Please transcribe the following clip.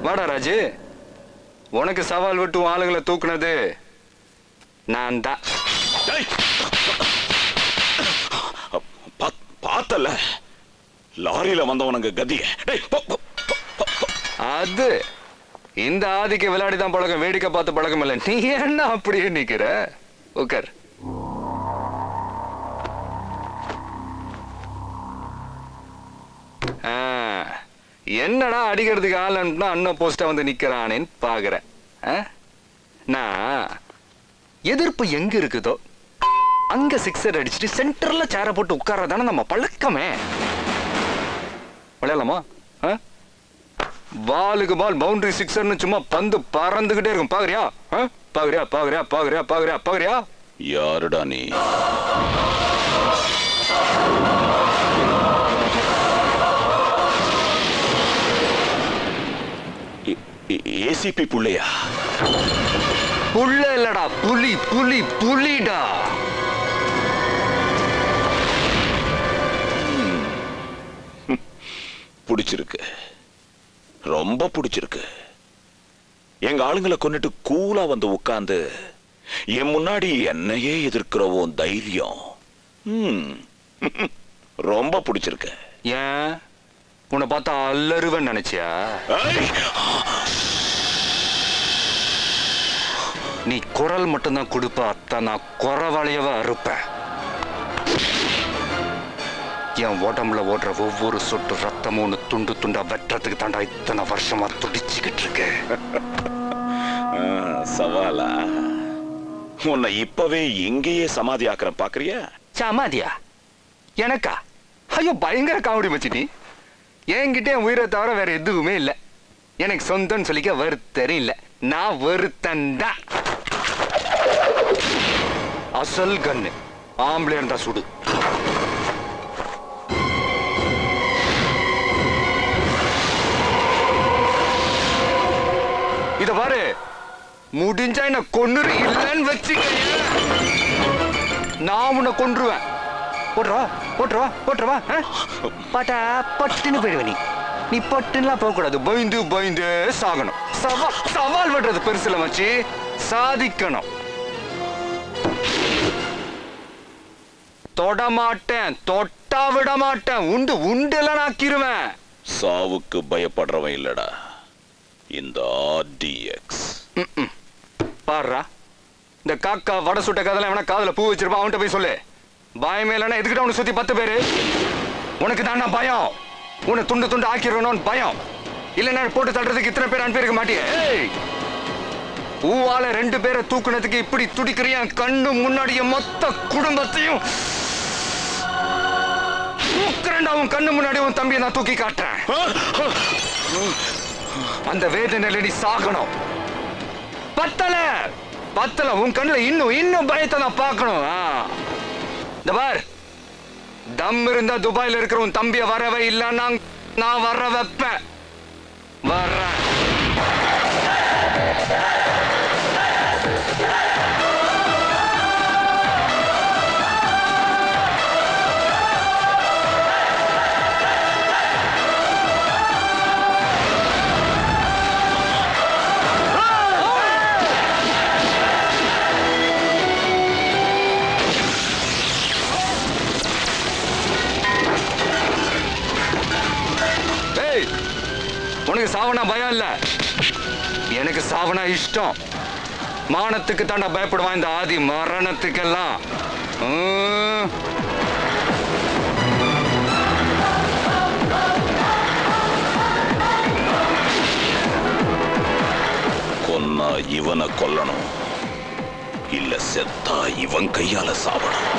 வாடா ராஜு, உனக்கு சவால் விட்டு ஆளுங்களை தூக்குனது நான் தான். பார்த்தல லாரியில வந்தவனுங்க கதிய. அது இந்த ஆதிக்க விளையாடிதான் பழக்கம், வேடிக்கை பார்த்து பழக்கம் இல்லை. நீ என்ன அப்படியே நிக்கிற? உட்கார். என்னடா அடிக்கிறதுக்கு ஆள் அனுப்புனா அண்ணன் போஸ்டா வந்து நிக்கிறானேன்னு பாக்குறேன். நான் எதிர்ப்பு எங்க இருக்குதோ அங்க சிக்ஸர் அடிச்சுட்டு சென்டர்ல சேர போட்டு உட்கார்றதானே நம்ம பழக்கமே. விளையாடலாமா? பாலுக்கு பால் பவுண்டரி சிக்ஸர்னு சும்மா பந்து பறந்துகிட்டே இருக்கும். பாக்குறியா? பாக்குறியா பாக்குறியா பாக்குறியா பாக்குறியா பாக்குறியா? யாருடா நீ? ஏசிபி புள்ளையா? புள்ள இல்லடா, புலி புலி புலிடா. பிடிச்சிருக்கு, ரொம்ப பிடிச்சிருக்கு. எங்க ஆளுங்களை கொண்டுட்டு கூலா வந்து உட்கார்ந்து என் முன்னாடி என்னையே எதிர்க்கிறவோம் தைரியம் ரொம்ப பிடிச்சிருக்கு. ஏன் உன்னை பார்த்தா அல்லருவன் நினைச்சியா? நீ குரல் மட்டும்தான் கொடுப்ப, அத்தான் நான் குறவளையவ அறுப்பேன். என் உடம்புல ஓடுற ஒவ்வொரு சொட்டு ரத்தமும் துண்டு துண்டா வெட்டுறதுக்கு தாண்டா இத்தனை வருஷமா துடிச்சுக்கிட்டு இருக்கு. சவாலா? உன்னை இப்பவே இங்கேயே சமாதி ஆக்குற பாக்குறியா? சமாதியா? எனக்கா? ஐயோ பயங்கர காமெடி மச்சி. நீ என்கிட்ட என் உயிரை தவிர வேற எதுவுமே இல்லை. எனக்கு சொந்தம்னு சொல்லிக்க வருத்தரும் இல்லை. நான் வருத்தண்டா. அசல் கண்ணு ஆம்பளை இருந்தா சுடு. இத பாரு, முடிஞ்சா என்ன கொன்னுரு, இல்லன்னு வச்சுக்க நான் உன்னை கொன்றுவேன். போட்டுருவா போட்டுருவா போட்டுருவா. பாட்டா பட்டுன்னு போயிடுவ. நீ பட்டுன்னுலாம் போக கூடாது. பயந்து பயந்து சாகணும். சவால் பண்றது பெருசுல மச்சி, சாதிக்கணும். தொட மாட்டேன், தொட்டா விட மாட்டேன். உண்டு உண்டுல நாக்கிருவேன். சாவுக்கு பயப்படுறவன் இல்லடா இந்த ஆர்டிஎக்ஸ். பாருடா, இந்த காக்கா வடை சுட்ட கதல எவனா காதுல பூ வச்சிருப்பான், அவன்கிட்ட போய் சொல்லு. பயமே இல்லைன்னா எதுக்கிட்ட உனக்கு சுத்தி 10 பேரு. உனக்கு தானே பயம், உன்னை துண்டு துண்டு ஆக்கிடணும்னு பயம். இல்லைன்னா போட்டு தள்ளுறதுக்கு இத்தனை பேர் அனுப்பியிருக்க மாட்டியே. பூவால 2 பேரை தூக்குனதுக்கு இப்படி துடிக்கிறிய கண்ணு முன்னாடிய மொத்த குடும்பத்தையும் தூக்குறேன்டா. உன் கண்ணு முன்னாடி உன் தம்பியை நான் தூக்கி காட்டுறேன். அந்த வேதனையில நீ சாகணும். பத்தல பத்தல, உன் கண்ணுல இன்னும் இன்னும் பயத்தை நான் பார்க்கணும். இந்த பார், தம் இருந்தா துபாயில இருக்கிற உன் தம்பிய வரவே இல்லைன்னா நான் வர வைப்பேன். வர்றேன். உனக்கு சாவனா பயம் இல்ல, எனக்கு சாவனா இஷ்டம். மானத்துக்கு தாண்டா பயப்படுவான் இந்த ஆதி, மரணத்துக்கெல்லாம். கொன்னா இவனை கொல்லணும், இல்ல செத்தா இவன் கையால சாவணும்.